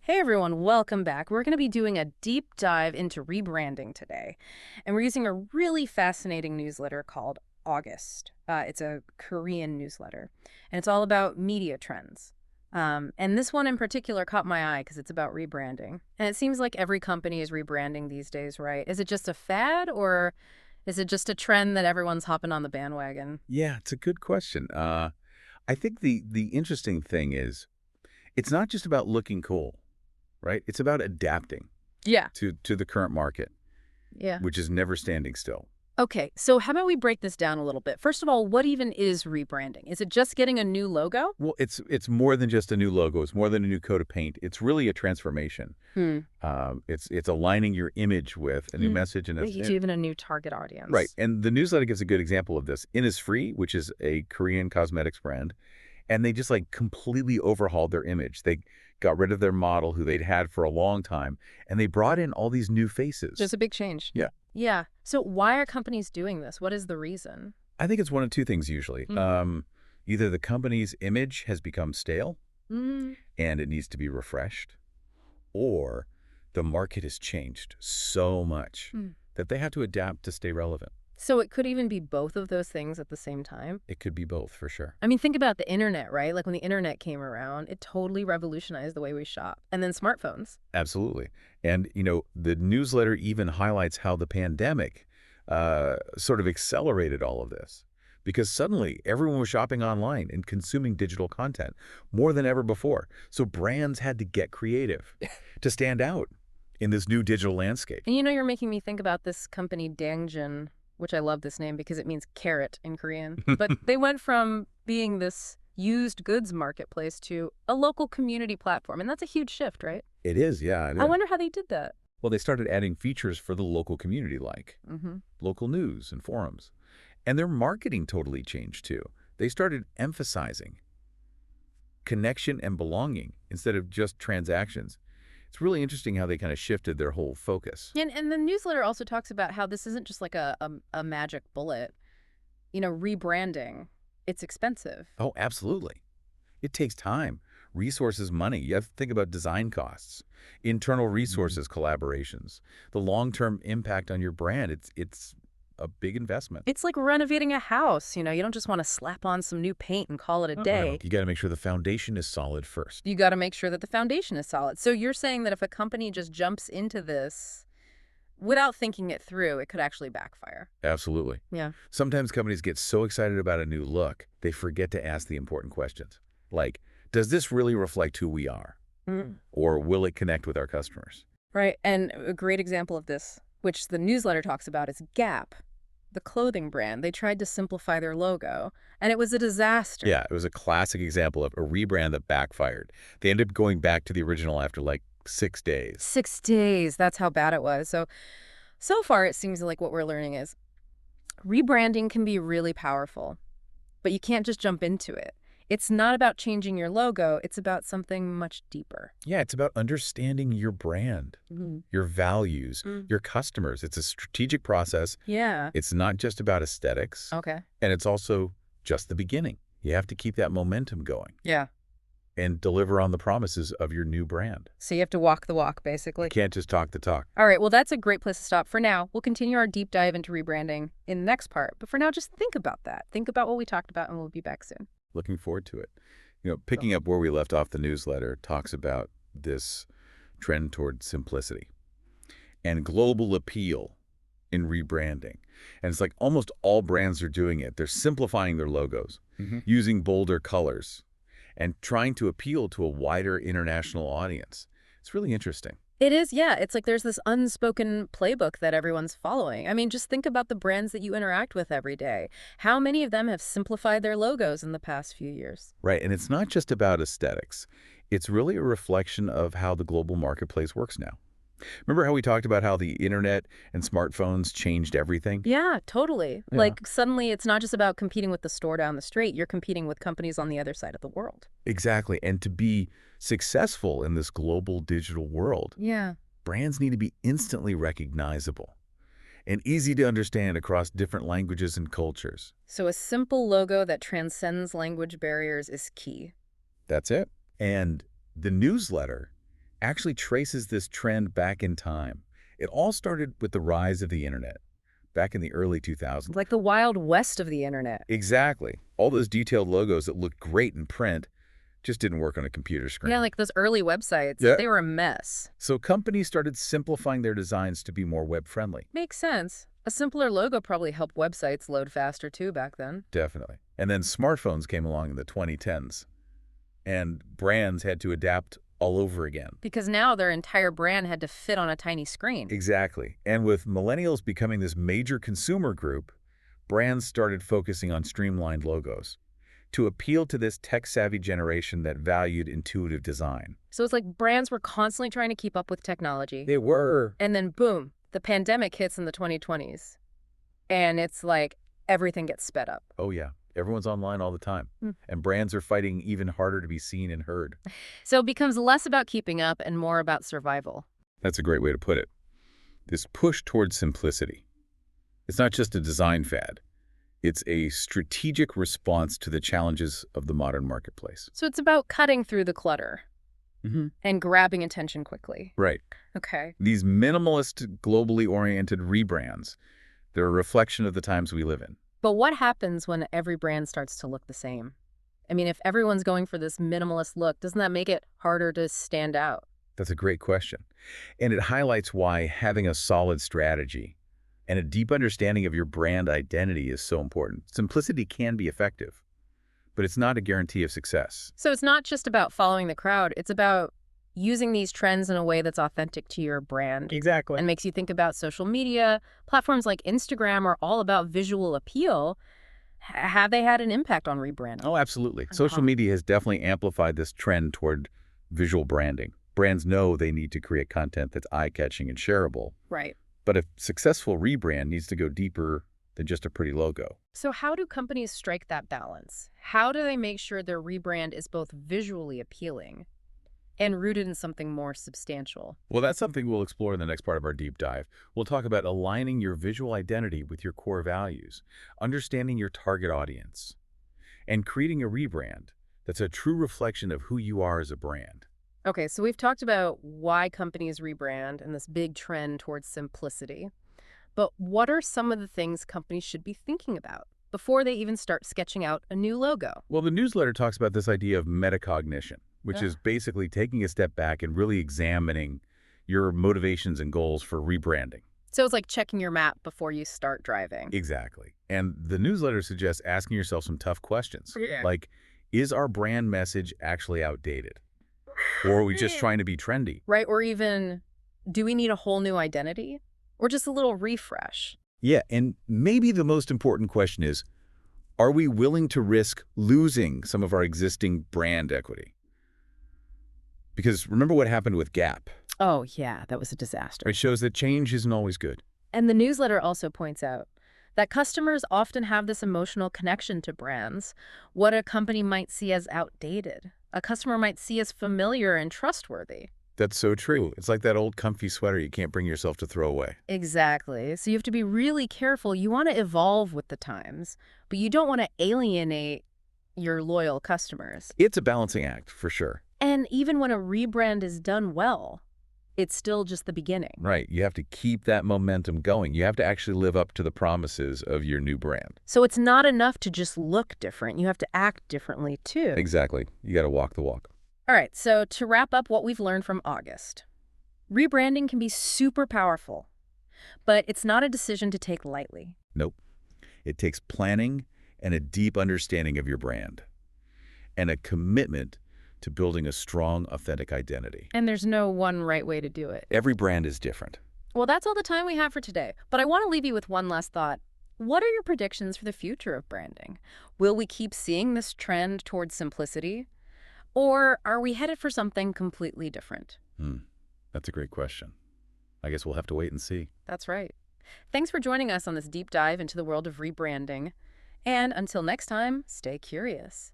Hey everyone, welcome back. We're going to be doing a deep dive into rebranding today. And we're using a really fascinating newsletter called August. It's a Korean newsletter, and it's all about media trends. And this one in particular caught my eye because it's about rebranding. And it seems like every company is rebranding these days, right? Is it just a fad or is it just a trend that everyone's hopping on the bandwagon? Yeah, it's a good question. I think the interesting thing is it's not just about looking cool, right? It's about adapting Yeah. to the current market, Yeah. which is never standing still. Okay, so how about we break this down a little bit? First of all, what even is rebranding? Is it just getting a new logo? Well, it's more than just a new logo. It's more than a new coat of paint. It's really a transformation. Hmm. It's aligning your image with a new Mm. message and Even a new target right. audience. And the newsletter gives a good example of this. Innisfree, which is a Korean cosmetics brand, and they just like completely overhauled their image. They got rid of their model who they'd had for a long time, and they brought in all these new faces. There's a big change. Yeah. Yeah. So why are companies doing this? What is the reason? I think it's one of two things usually. Mm. Either the company's image has become stale Mm. and it needs to be refreshed, or the market has changed so much Mm. that they have to adapt to stay relevant. So it could even be both of those things at the same time. It could be both for sure. I mean, think about the internet, right? Like when the internet came around, it totally revolutionized the way we shop. And then smartphones. Absolutely. And, the newsletter even highlights how the pandemic sort of accelerated all of this because suddenly everyone was shopping online and consuming digital content more than ever before. So brands had to get creative to stand out in this new digital landscape. And you're making me think about this company, Dangjin, which I love this name because it means carrot in Korean. But they went from being this used goods marketplace to a local community platform. And that's a huge shift, right? It is, yeah. It I is. wonder how they did that. Well, they started adding features for the local community like Mm-hmm. local news and forums. And their marketing totally changed too. They started emphasizing connection and belonging instead of just transactions. It's really interesting how they kind of shifted their whole focus. And the newsletter also talks about how this isn't just like a magic bullet. Rebranding, it's expensive. Oh, absolutely. It takes time, resources, money. You have to think about design costs, internal resources, collaborations, the long-term impact on your brand. It's a big investment. It's like renovating a house. You don't just want to slap on some new paint and call it a No. day. You got to make sure the foundation is solid first. You got to make sure that the foundation is solid. So you're saying that if a company just jumps into this without thinking it through, it could actually backfire. Absolutely. Yeah. Sometimes companies get so excited about a new look, they forget to ask the important questions. Like, does this really reflect who we are? Mm. Or will it connect with our customers? Right. And a great example of this, which the newsletter talks about, is Gap, the clothing brand. They tried to simplify their logo, and it was a disaster. Yeah, it was a classic example of a rebrand that backfired. They ended up going back to the original after like 6 days. 6 days. That's how bad it was. So far, it seems like what we're learning is rebranding can be really powerful, but you can't just jump into it. It's not about changing your logo. It's about something much deeper. Yeah, it's about understanding your brand, Mm. your values, Mm. your customers. It's a strategic process. Yeah. It's not just about aesthetics, Okay. and it's also just the beginning. You have to keep that momentum going Yeah. and deliver on the promises of your new brand. So you have to walk the walk, You basically. can't just talk the talk. All right, well, that's a great place to stop for now. We'll continue our deep dive into rebranding in the next part. But for now, just think about that. Think about what we talked about, and we'll be back soon. Looking forward to it. Picking up where we left off, the newsletter talks about this trend toward simplicity and global appeal in rebranding. And it's like almost all brands are doing it. They're simplifying their logos, using bolder colors, and trying to appeal to a wider international audience. It's really interesting. It is, yeah. It's like there's this unspoken playbook that everyone's following. I mean, just think about the brands that you interact with every day. How many of them have simplified their logos in the past few years? Right, and it's not just about aesthetics. It's really a reflection of how the global marketplace works now. Remember how we talked about how the internet and smartphones changed everything? Yeah, totally. Yeah. Like suddenly it's not just about competing with the store down the street. You're competing with companies on the other side of the world. Exactly, and to be successful in this global digital world, Yeah. brands need to be instantly recognizable and easy to understand across different languages and cultures. So a simple logo that transcends language barriers is key. That's it. And the newsletter actually traces this trend back in time. It all started with the rise of the internet back in the early 2000s. Like the Wild West of the internet. Exactly. All those detailed logos that looked great in print just didn't work on a computer screen. Yeah, like those early websites, Yeah. they were a mess. So companies started simplifying their designs to be more web-friendly. Makes sense. A simpler logo probably helped websites load faster too back then. Definitely. And then smartphones came along in the 2010s, and brands had to adapt all over again. Because now their entire brand had to fit on a tiny screen. Exactly. And with millennials becoming this major consumer group, brands started focusing on streamlined logos to appeal to this tech-savvy generation that valued intuitive design. So it's like brands were constantly trying to keep up with technology. They were. And then boom, the pandemic hits in the 2020s. And it's like everything gets sped up. Oh, yeah. Everyone's online all the time. Mm. And brands are fighting even harder to be seen and heard. So it becomes less about keeping up and more about survival. That's a great way to put it. This push towards simplicity. It's not just a design fad. It's a strategic response to the challenges of the modern marketplace. So it's about cutting through the clutter and grabbing attention quickly. Right. Okay. These minimalist, globally oriented rebrands, they're a reflection of the times we live in. But what happens when every brand starts to look the same? I mean, if everyone's going for this minimalist look, doesn't that make it harder to stand out? That's a great question. And it highlights why having a solid strategy and a deep understanding of your brand identity is so important. Simplicity can be effective, but it's not a guarantee of success. So it's not just about following the crowd. It's about using these trends in a way that's authentic to your brand Exactly. and makes you think about social media. Platforms like Instagram are all about visual appeal. Have they had an impact on rebranding? Oh, absolutely. Social media has definitely amplified this trend toward visual branding. Brands know they need to create content that's eye-catching and shareable. Right. But a successful rebrand needs to go deeper than just a pretty logo. So how do companies strike that balance? How do they make sure their rebrand is both visually appealing and rooted in something more substantial? Well, that's something we'll explore in the next part of our deep dive. We'll talk about aligning your visual identity with your core values, understanding your target audience, and creating a rebrand that's a true reflection of who you are as a brand. Okay, so we've talked about why companies rebrand and this big trend towards simplicity. But what are some of the things companies should be thinking about before they even start sketching out a new logo? Well, the newsletter talks about this idea of metacognition, which is basically taking a step back and really examining your motivations and goals for rebranding. So it's like checking your map before you start driving. Exactly. And the newsletter suggests asking yourself some tough questions, Yeah. like, is our brand message actually outdated? Or are we just trying to be trendy? Right? Or even, do we need a whole new identity? Or just a little refresh? Yeah, and maybe the most important question is, are we willing to risk losing some of our existing brand equity? Because remember what happened with Gap. Oh, yeah, that was a disaster. It shows that change isn't always good. And the newsletter also points out that customers often have this emotional connection to brands. What a company might see as outdated, a customer might see as familiar and trustworthy. That's so true. It's like that old comfy sweater you can't bring yourself to throw away. Exactly. So you have to be really careful. You want to evolve with the times, but you don't want to alienate your loyal customers. It's a balancing act, for sure. And even when a rebrand is done well, it's still just the beginning. Right. You have to keep that momentum going. You have to actually live up to the promises of your new brand. So it's not enough to just look different. You have to act differently, too. Exactly. You got to walk the walk. All right, so to wrap up what we've learned from August, rebranding can be super powerful, but it's not a decision to take lightly. Nope. It takes planning and a deep understanding of your brand and a commitment to building a strong, authentic identity. And there's no one right way to do it. Every brand is different. Well, that's all the time we have for today, but I want to leave you with one last thought. What are your predictions for the future of branding? Will we keep seeing this trend towards simplicity? Or are we headed for something completely different? That's a great question. I guess we'll have to wait and see. That's right. Thanks for joining us on this deep dive into the world of rebranding. And until next time, stay curious.